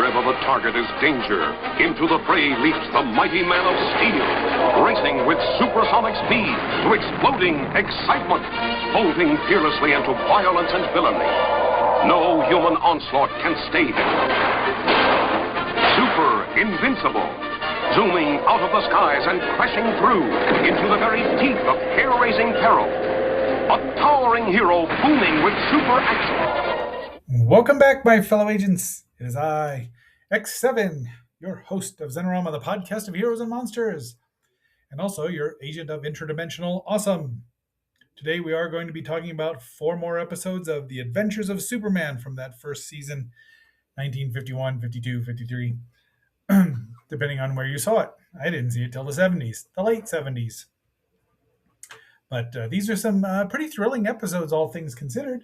Wherever the target is danger, into the fray leaps the mighty man of steel, racing with supersonic speed to exploding excitement, bolting fearlessly into violence and villainy. No human onslaught can stay him. Super invincible, zooming out of the skies and crashing through into the very teeth of hair-raising peril. A towering hero booming with super action. Welcome back, my fellow agents. It is I, X7, your host of Zenorama, the podcast of heroes and monsters, and also your agent of interdimensional awesome. Today we are going to be talking about 4 more episodes of The Adventures of Superman from that first season, 1951, 52, 53, depending on where you saw it. I didn't see it till the 70s, the late 70s. But these are some pretty thrilling episodes, all things considered.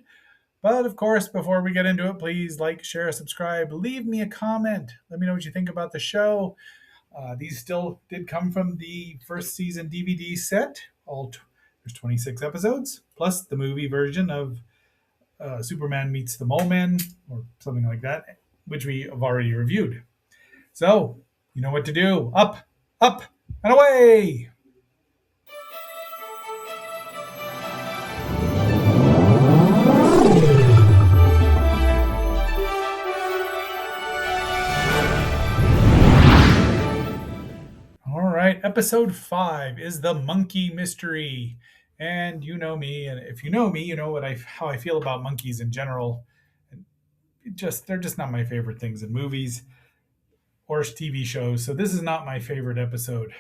But of course, before we get into it, please like, share, subscribe, leave me a comment. Let me know what you think about the show. These still did come from the first season DVD set. There's 26 episodes, plus the movie version of Superman Meets the Mole Man, or something like that, which we have already reviewed. So, you know what to do. Up, and away! Episode 5 is the Monkey Mystery. And you know me, and if you know me, you know how I feel about monkeys in general. They're just not my favorite things in movies or TV shows, so this is not my favorite episode.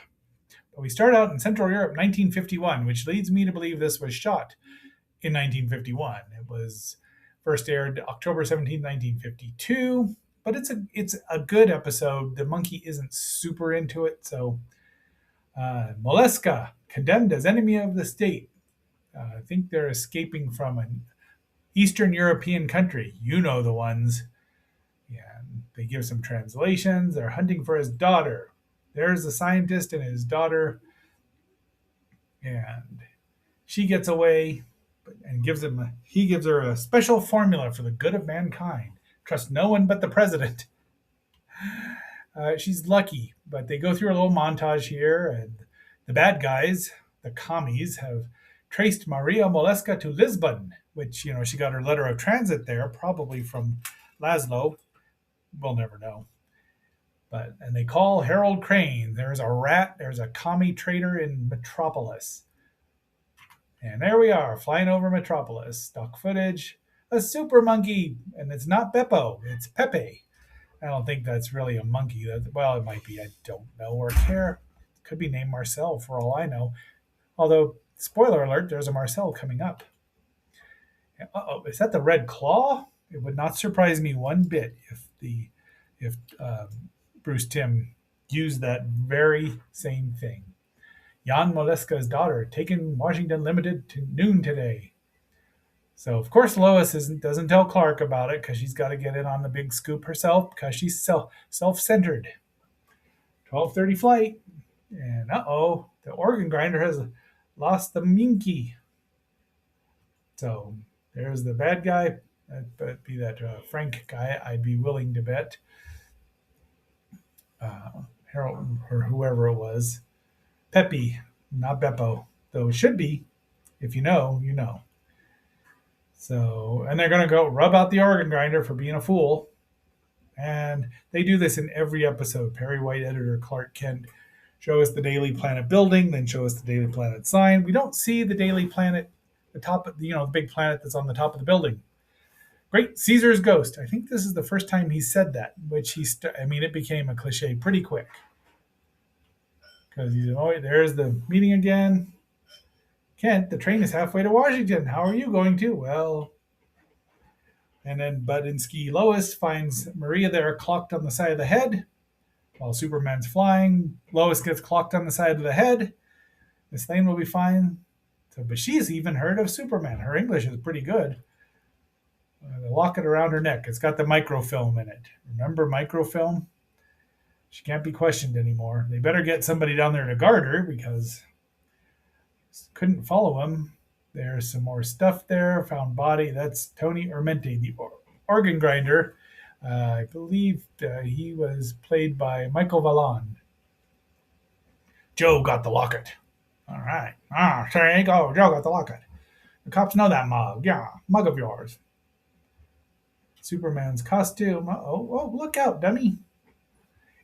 But we start out in Central Europe, 1951, which leads me to believe this was shot in 1951. It was first aired October 17, 1952, but it's a good episode. The monkey isn't super into it, so Moleska, condemned as enemy of the state. I think they're escaping from an Eastern European country. You know the ones. Yeah, they give some translations. They're hunting for his daughter. There's the scientist and his daughter. And she gets away and he gives her a special formula for the good of mankind. Trust no one but the president. She's lucky, but they go through a little montage here, and the bad guys, the commies, have traced Maria Moleska to Lisbon, which, she got her letter of transit there, probably from Laszlo. We'll never know. And they call Harold Crane. There's a rat, there's a commie trader in Metropolis. And there we are, flying over Metropolis. Stock footage, a super monkey, and it's not Beppo, it's Pepe. I don't think that's really a monkey. Well, it might be. I don't know or care. Could be named Marcel for all I know. Although, spoiler alert, there's a Marcel coming up. Uh-oh, is that the Red Claw? It would not surprise me one bit if Bruce Timm used that very same thing. Jan Moleska's daughter, taken Washington Limited to noon today. So, of course, Lois doesn't tell Clark about it because she's got to get in on the big scoop herself because she's self-centered. 12:30 flight. And the organ grinder has lost the minky. So, there's the bad guy. That'd be that Frank guy, I'd be willing to bet. Harold, or whoever it was. Pepe, not Beppo. Though it should be. If you know, you know. So, and they're going to go rub out the organ grinder for being a fool. And they do this in every episode. Perry White, editor Clark Kent, show us the Daily Planet building, then show us the Daily Planet sign. We don't see the Daily Planet, the top of, the big planet that's on the top of the building. Great Caesar's ghost. I think this is the first time he said that, which it became a cliche pretty quick. Because he's, there's the meeting again. Kent, the train is halfway to Washington. How are you going to? Well, and then Budinsky Lois finds Maria there clocked on the side of the head. While Superman's flying, Lois gets clocked on the side of the head. Miss Lane will be fine. But she's even heard of Superman. Her English is pretty good. They lock it around her neck. It's got the microfilm in it. Remember microfilm? She can't be questioned anymore. They better get somebody down there to guard her because couldn't follow him. There's some more stuff there. Found body. That's Tony Ermente, the organ grinder. I believe he was played by Michael Valon. Joe got the locket. All right. There you go. Joe got the locket. The cops know that mug. Yeah, mug of yours. Superman's costume. Oh, look out, dummy.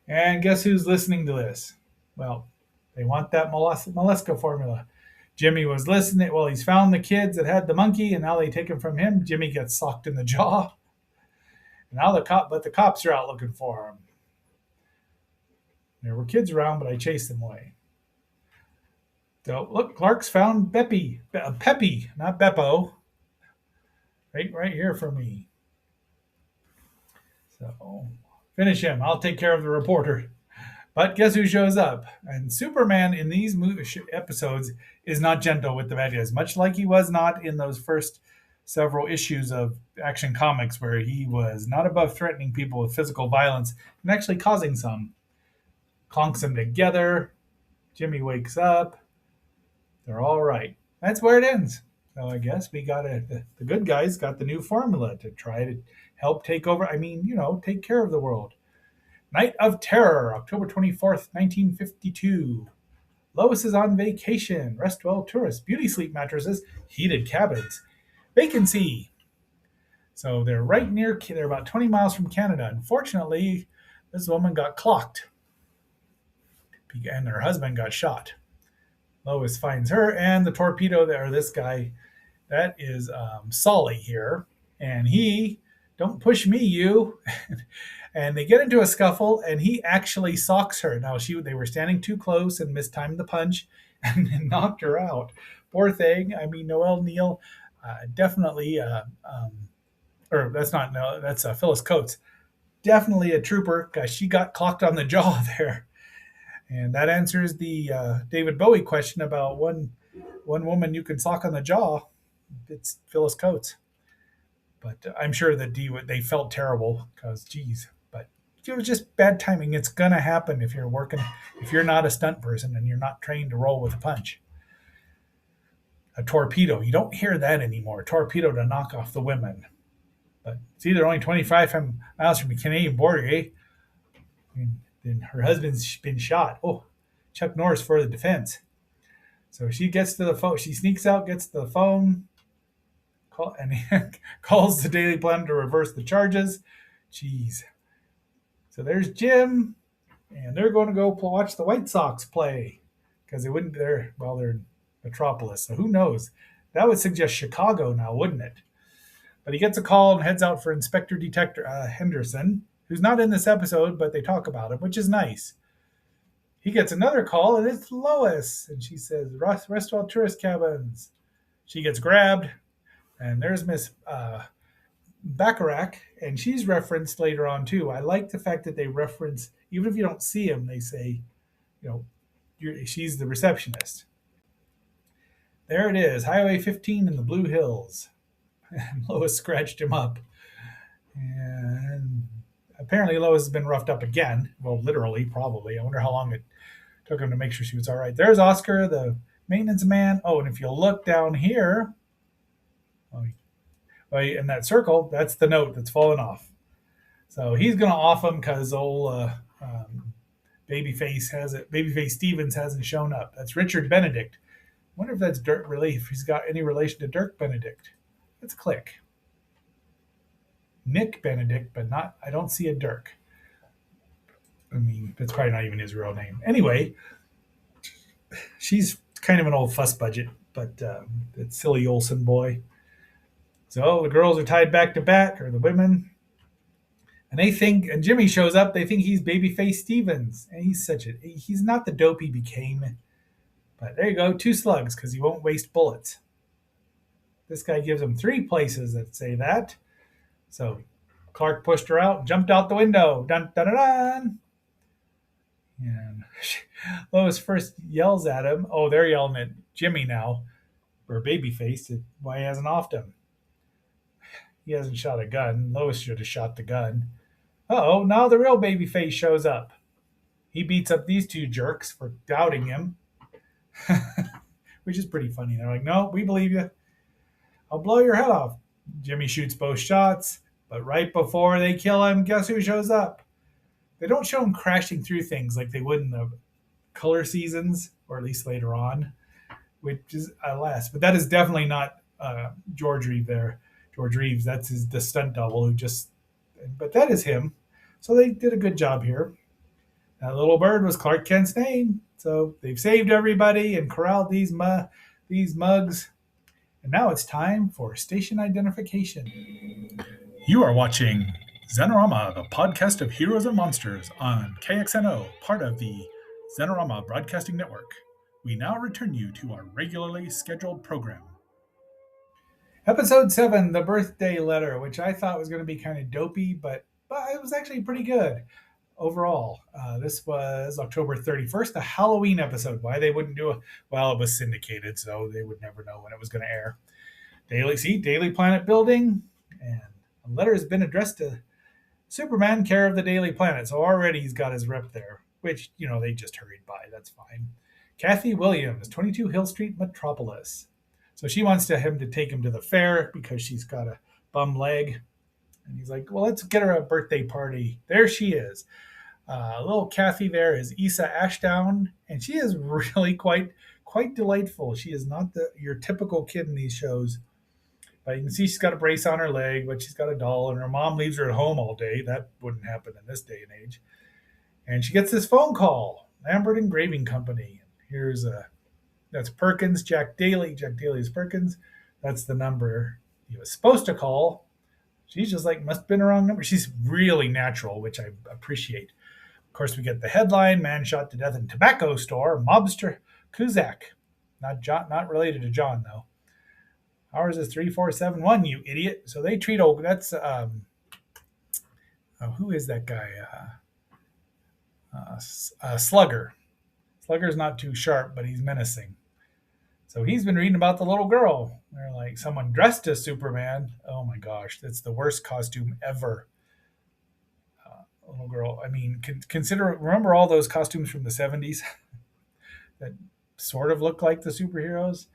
And guess who's listening to this? Well, they want that Molesca formula. Jimmy was listening. Well, he's found the kids that had the monkey, and now they take him from him. Jimmy gets socked in the jaw. And now the cops are out looking for him. There were kids around, but I chased them away. So look, Clark's found Peppy, not Beppo. Right here for me. So finish him. I'll take care of the reporter. But guess who shows up? And Superman in these episodes is not gentle with the bad guys, much like he was not in those first several issues of Action Comics, where he was not above threatening people with physical violence and actually causing some. Clonks them together. Jimmy wakes up. They're all right. That's where it ends. So I guess we got the good guys got the new formula to try to help take over. Take care of the world. Night of Terror, October 24th, 1952. Lois is on vacation. Rest well tourists. Beauty sleep mattresses. Heated cabins. Vacancy. So they're they're about 20 miles from Canada. Unfortunately, this woman got clocked. And her husband got shot. Lois finds her and the torpedo there, this guy, that is Solly here. And don't push me, you. And they get into a scuffle, and he actually socks her. Now, they were standing too close and mistimed the punch and knocked her out. Poor thing. Noelle Neal definitely, that's Phyllis Coates. Definitely a trooper, because she got clocked on the jaw there. And that answers the David Bowie question about one woman you can sock on the jaw. It's Phyllis Coates. But I'm sure that they felt terrible because, geez. But it was just bad timing. It's going to happen if you're not a stunt person and you're not trained to roll with a punch. A torpedo. You don't hear that anymore. Torpedo to knock off the women. But it's either only 25 miles from the Canadian border, eh? Then her husband's been shot. Oh, Chuck Norris for the defense. So she gets to the phone. She sneaks out, gets to the phone, and calls the Daily Planet to reverse the charges. Jeez. So there's Jim, and they're going to go watch the White Sox play because they wouldn't. They're in Metropolis. So who knows? That would suggest Chicago now, wouldn't it? But he gets a call and heads out for Inspector Detective Henderson, who's not in this episode, but they talk about him, which is nice. He gets another call, and it's Lois. And she says, restaurant tourist cabins. She gets grabbed, and there's Miss Bacharach, and she's referenced later on, too. I like the fact that they reference, even if you don't see him, they say, she's the receptionist. There it is, Highway 15 in the Blue Hills. And Lois scratched him up. And apparently Lois has been roughed up again. Well, literally, probably. I wonder how long it took him to make sure she was all right. There's Oscar, the maintenance man. Oh, and if you look down here, in that circle, that's the note that's fallen off. So he's going to off him because old Babyface Stevens hasn't shown up. That's Richard Benedict. I wonder if that's Dirk Relief. He's got any relation to Dirk Benedict. Let's click. Nick Benedict, but I don't see a Dirk. That's probably not even his real name. Anyway, she's kind of an old fuss budget, but that silly Olsen boy. So the girls are tied back to back, or the women, and Jimmy shows up. They think he's Babyface Stevens, and he's not the dope he became. But there you go, 2 slugs, because he won't waste bullets. This guy gives him 3 places that say that. So Clark pushed her out, jumped out the window. Dun, dun, dun, dun. And Lois first yells at him. Oh, they're yelling at Jimmy now, or Babyface, why he hasn't offed him. He hasn't shot a gun. Lois should have shot the gun. Uh-oh, now the real Babyface shows up. He beats up these 2 jerks for doubting him, which is pretty funny. They're like, no, we believe you. I'll blow your head off. Jimmy shoots both shots, But right before they kill him, guess who shows up? They don't show him crashing through things like they would in the color seasons, or at least later on, which is less. But that is definitely not George Reeves there. George Reeves, that's the stunt double who just, but that is him. So they did a good job here. That little bird was Clark Kent's name. So they've saved everybody and corralled these mugs. And now it's time for station identification. You are watching Xenorama, the podcast of heroes and monsters on KXNO, part of the Xenorama Broadcasting Network. We now return you to our regularly scheduled program. Episode 7, The Birthday Letter, which I thought was going to be kind of dopey, but it was actually pretty good overall. This was October 31st, a Halloween episode. Why they wouldn't do it? Well, it was syndicated, so they would never know when it was going to air. Daily Planet building, and a letter has been addressed to Superman, care of the Daily Planet. So already he's got his rep there, which, they just hurried by. That's fine. Kathy Williams, 22 Hill Street, Metropolis. So she wants him to take him to the fair because she's got a bum leg. And he's like, well, let's get her a birthday party. There she is. Little Kathy there is Issa Ashdown, and she is really quite delightful. She is not your typical kid in these shows. But you can see she's got a brace on her leg, but she's got a doll, and her mom leaves her at home all day. That wouldn't happen in this day and age. And she gets this phone call, Lambert Engraving Company. That's Perkins, Jack Daly. Jack Daly is Perkins. That's the number he was supposed to call. She's just like, must have been the wrong number. She's really natural, which I appreciate. Of course, we get the headline, man shot to death in tobacco store, mobster Kuzak. Not related to John, though. Ours is 3471, you idiot. So they treat that's who is that guy? Slugger. Slugger's not too sharp, but he's menacing. So he's been reading about the little girl. They're like, someone dressed as Superman. Oh my gosh, that's the worst costume ever. Little girl. I mean, remember all those costumes from the 70s that sort of look like the superheroes?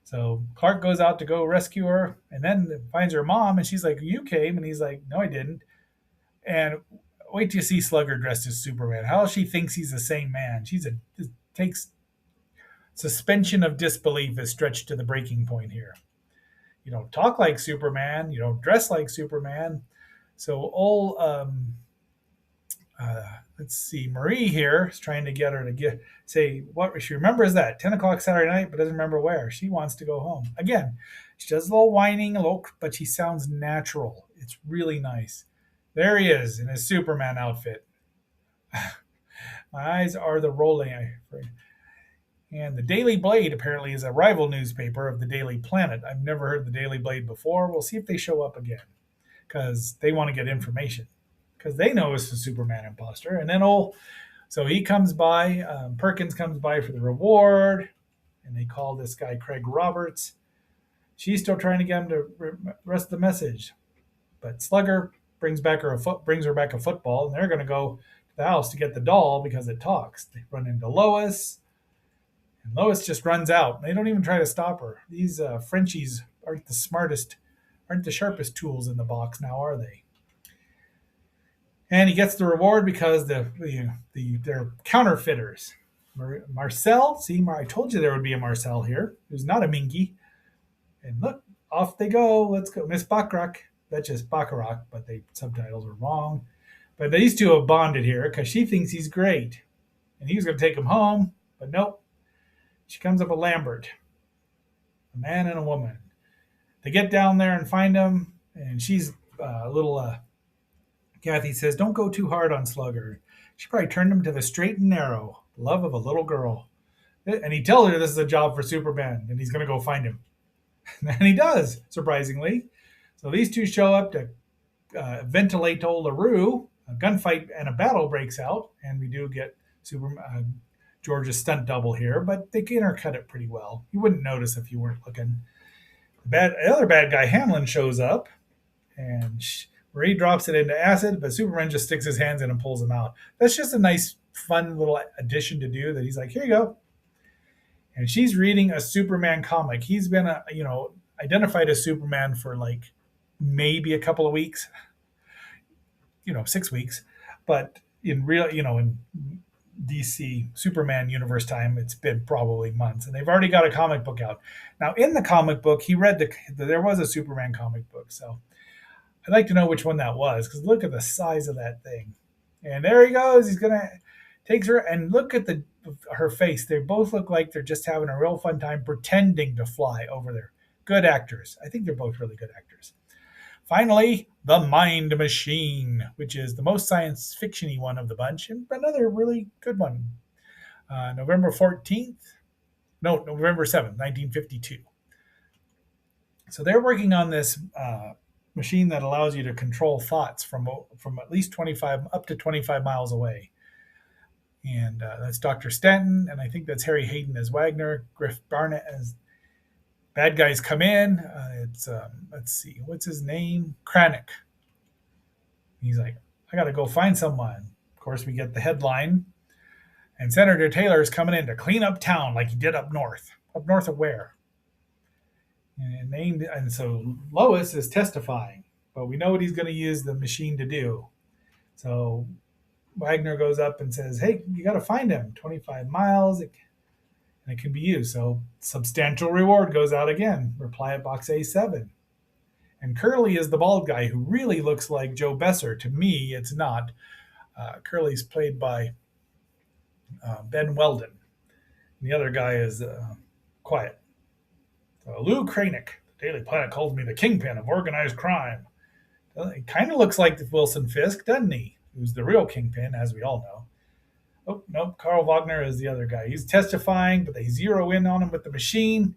So Clark goes out to go rescue her and then finds her mom, and she's like, you came? And he's like, no, I didn't. And wait till you see Slugger dressed as Superman. How she thinks he's the same man. Takes suspension of disbelief is stretched to the breaking point here. You don't talk like Superman. You don't dress like Superman. So let's see, Marie here is trying to get her to say what she remembers that 10 o'clock Saturday night, but doesn't remember where. She wants to go home. Again, she does a little whining, but she sounds natural. It's really nice. There he is in his Superman outfit. My eyes are the rolling. And the Daily Blade apparently is a rival newspaper of the Daily Planet. I've never heard the Daily Blade before. We'll see if they show up again because they want to get information because they know it's a Superman imposter. And then so he comes by, Perkins comes by for the reward, and they call this guy Craig Roberts. She's still trying to get him to rest the message, but Slugger brings her back a football, and they're going to go to the house to get the doll because it talks. They run into Lois, and Lois just runs out. They don't even try to stop her. These Frenchies aren't the sharpest tools in the box now, are they? And he gets the reward because they're counterfeiters. Marcel, see, I told you there would be a Marcel here, who's not a Mingy. And look, off they go. Let's go. Miss Baccarat. That's just Baccarat, but the subtitles are wrong. But these two have bonded here because she thinks he's great. And he was going to take him home, but nope. She comes up with Lambert, a man and a woman. They get down there and find him, and she's a little... Kathy says, don't go too hard on Slugger. She probably turned him to the straight and narrow, love of a little girl. And he tells her this is a job for Superman, and he's going to go find him. And he does, surprisingly. So these two show up to ventilate old LaRue. A gunfight and a battle breaks out, and we do get George's stunt double here, but they intercut it pretty well. You wouldn't notice if you weren't looking. The other bad guy, Hamlin, shows up, and Marie drops it into acid, but Superman just sticks his hands in and pulls him out. That's just a nice, fun little addition to do that he's like, here you go. And she's reading a Superman comic. He's been, identified as Superman for like maybe a couple of weeks. 6 weeks, but in real, in DC Superman universe time, it's been probably months, and they've already got a comic book out. Now, in the comic book, he read there was a Superman comic book, so I'd like to know which one that was, because look at the size of that thing. And there he goes. He's gonna takes her, and look at her face. They both look like they're just having a real fun time pretending to fly over there. Good actors. I think they're both really good actors. Finally, The Mind Machine, which is the most science fiction-y one of the bunch, and another really good one. November 7th, 1952. So they're working on this machine that allows you to control thoughts from at least 25 up to 25 miles away. And that's Dr. Stanton, and I think that's Harry Hayden as Wagner, Griff Barnett as bad guys come in. It's let's see, what's his name? Kranich. He's like, I got to go find someone. Of course, we get the headline, and Senator Taylor is coming in to clean up town like he did up north. Up north of where? And so Lois is testifying, but we know what he's going to use the machine to do. So Wagner goes up and says, hey, you got to find him. 25 miles, and it can be used. So substantial reward goes out again. Reply at box A7. And Curly is the bald guy who really looks like Joe Besser. To me, it's not. Curly's played by Ben Weldon. And the other guy is quiet. Lou Kranich, the Daily Planet calls me the kingpin of organized crime. It kind of looks like Wilson Fisk, doesn't he? Who's the real kingpin, as we all know. Oh, nope, Carl Wagner is the other guy. He's testifying, but they zero in on him with the machine,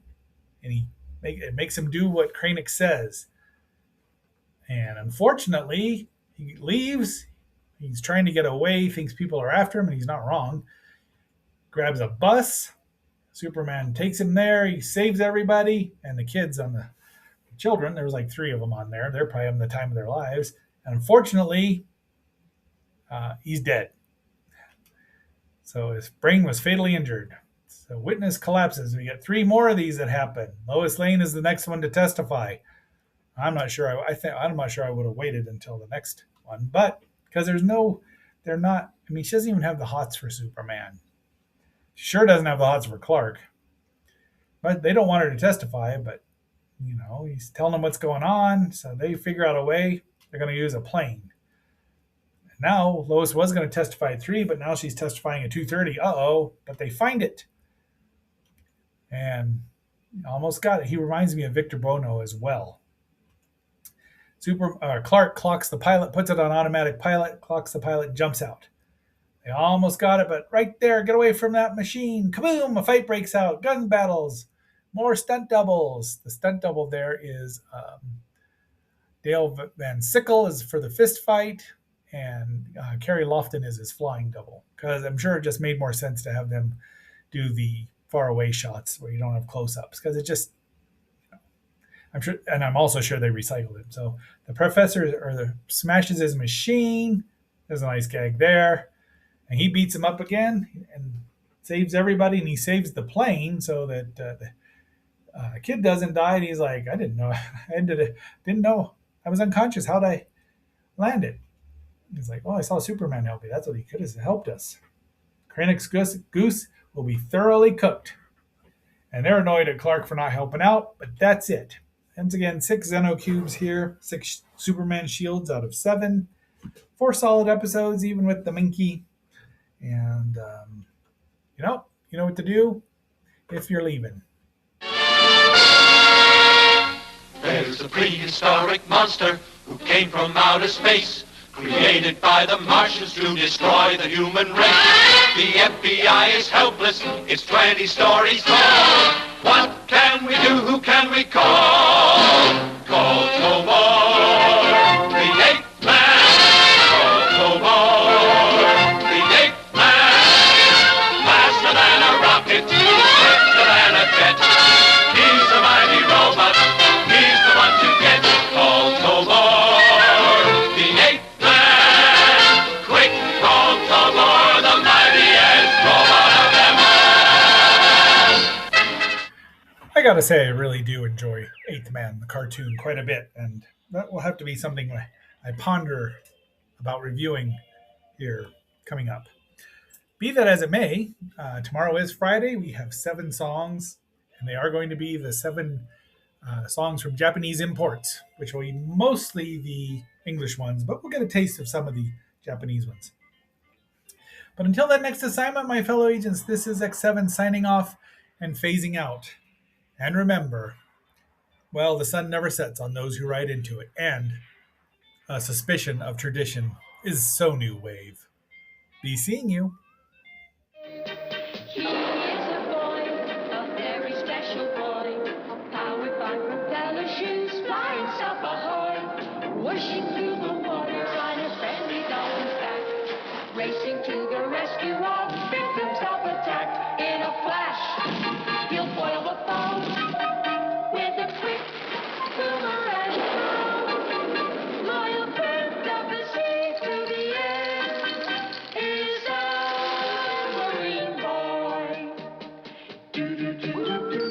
and it makes him do what Kranich says. And unfortunately, he leaves. He's trying to get away, thinks people are after him, and he's not wrong. Grabs a bus. Superman takes him there. He saves everybody, and the kids on the children. There was like 3 of them on there. They're probably having the time of their lives. And unfortunately, he's dead. So his brain was fatally injured. So witness collapses. We get 3 more of these that happen. Lois Lane is the next one to testify. I'm not sure. I'm not sure I would have waited until the next one, but because they're not. I mean, she doesn't even have the hots for Superman. She sure doesn't have the hots for Clark. But they don't want her to testify. But he's telling them what's going on, so they figure out a way. They're going to use a plane. And now Lois was going to testify at 3, but now she's testifying at 2:30. But they find it, and almost got it. He reminds me of Victor Bono as well. Clark clocks the pilot, puts it on automatic pilot, clocks the pilot, jumps out. They almost got it, but right there, get away from that machine. Kaboom! A fight breaks out. Gun battles. More stunt doubles. The stunt double there is Dale Van Sickle is for the fist fight, and Carrie Lofton is his flying double. Because I'm sure it just made more sense to have them do the far away shots where you don't have close-ups. Because it just, I'm sure, and I'm also sure they recycled him. So the professor smashes his machine. There's a nice gag there. And he beats him up again and saves everybody, and he saves the plane so that the kid doesn't die. And he's like, I didn't know. Didn't know. I was unconscious. How'd I land it? He's like, I saw Superman help me. That's what he could have helped us. Kranich's goose will be thoroughly cooked. And they're annoyed at Clark for not helping out, but that's it. Once again, 6 Zeno cubes here, 6 Superman shields out of 7. 4 solid episodes, even with the Minky. And, you know what to do if you're leaving. There's a prehistoric monster who came from outer space, created by the Martians to destroy the human race. The FBI is helpless, it's 20 stories tall. What can we do, who can we call? Call Tobor, the ape man. Call Tobor, the ape man. Faster than a rocket, quicker than a jet. He's a mighty robot, he's the one to get. Call Tobor, the ape man. Quick, call Tobor, the mightiest robot of them all. I gotta say, I really do enjoy Eighth Man, the cartoon, quite a bit, and that will have to be something I ponder about reviewing here coming up. Be that as it may, tomorrow is Friday. We have 7 songs, and they are going to be the 7 songs from Japanese imports, which will be mostly the English ones, but we'll get a taste of some of the Japanese ones. But until that next assignment, my fellow agents, this is X7 signing off and phasing out. And remember, well, the sun never sets on those who ride into it, and a suspicion of tradition is so new wave. Be seeing you. He is a boy, a very special boy, powered by propeller shoes, flying south ahoy, whooshing through the water on a friendly dolphin's back, racing to the rescue of victims of attack. In a flash, he'll foil the foe with a quick boomerang throw. Loyal friend of the sea to the end is a Marine boy. Do do do do do.